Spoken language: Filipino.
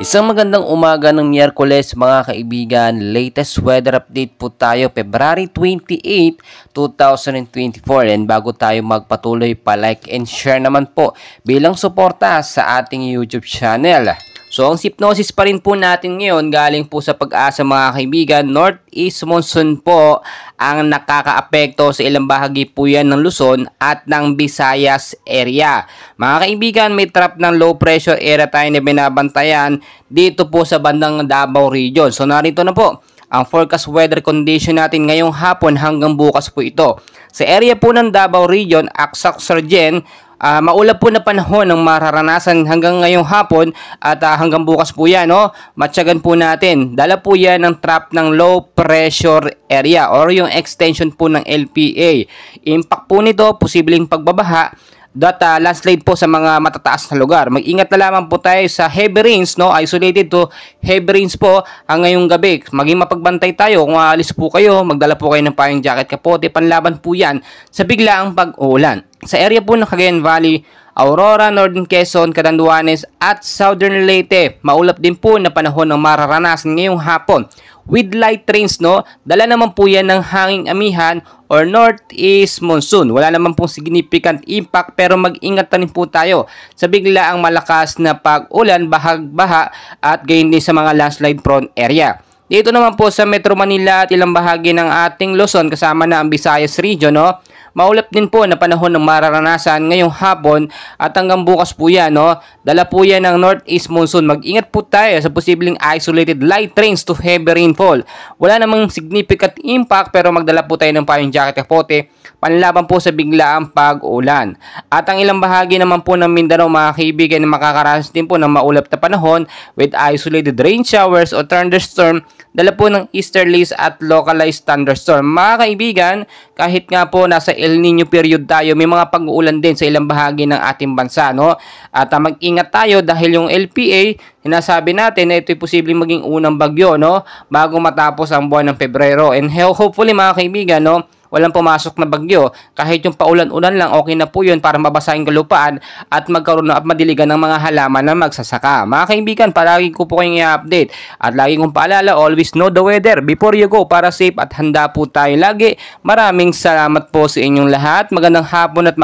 Isang magandang umaga ng Miyerkules mga kaibigan. Latest weather update po tayo February 28, 2024. And bago tayo magpatuloy, pa-like and share naman po bilang suporta sa ating YouTube channel. So ang hypnosis pa rin po natin ngayon galing po sa Pag-asa mga kaibigan. Northeast monsoon po ang nakakaapekto sa ilang bahagi po yan ng Luzon at ng Visayas area. Mga kaibigan, may trap ng low pressure area tayo na binabantayan dito po sa bandang Davao region. So narito na po ang forecast weather condition natin ngayong hapon hanggang bukas po ito. Sa area po ng Davao region, Aksak Sargen, maulap po na panahon ng mararanasan hanggang ngayong hapon at hanggang bukas po yan. Matyagan po natin. Dala po yan ng trap ng low pressure area or yung extension po ng LPA. Impact po nito, posibleng pagbabaha, landslide po sa mga matataas na lugar. Mag-ingat na lamang po tayo sa heavy rains, isolated to heavy rains po ang ngayong gabi. Maging mapagbantay tayo kung aalis po kayo, magdala po kayo ng payong jacket, kapote, panlaban po yan sa biglaang pag-uulan. Sa area po ng Cagayan Valley, Aurora, Northern Quezon, Catanduanes at Southern Leyte, maulap din po na panahon ng mararanasan ngayong hapon. With light rains, dala naman po yan ng hanging amihan or northeast monsoon. Wala naman pong significant impact pero mag-ingat na rin po tayo sa biglaang malakas na pag-ulan, bahag-baha at gayon din sa mga landslide prone area. Dito naman po sa Metro Manila at ilang bahagi ng ating Luzon kasama na ang Visayas region, maulap din po na panahon ng mararanasan ngayong hapon at hanggang bukas po yan. Dala po yan ng northeast monsoon. Mag-ingat po tayo sa posibleng isolated light rains to heavy rainfall. Wala namang significant impact pero magdala po tayo ng payong jacket, kapote, panlaban po sa biglaang pag-ulan. At ang ilang bahagi naman po ng Mindanao mga kaibigan na makakaranas din po ng maulap na panahon with isolated rain showers o thunderstorm, dala po ng easterlies at localized thunderstorm. Mga kaibigan, kahit nga po nasa El Nino period tayo, may mga pag-uulan din sa ilang bahagi ng ating bansa. At mag-ingat tayo dahil yung LPA, sinasabi natin na ito'y posibleng maging unang bagyo bago matapos ang buwan ng Pebrero. And hopefully mga kaibigan, walang pumasok na bagyo. Kahit yung paulan-ulan lang, okay na po yun para mabasa yung kalupaan at magkaroon at madiligan ng mga halaman na magsasaka. Mga kaibigan, palagi ko po kayong i-update. At lagi kong paalala, always know the weather before you go para safe at handa po tayo lagi. Maraming salamat po sa inyong lahat. Magandang hapon at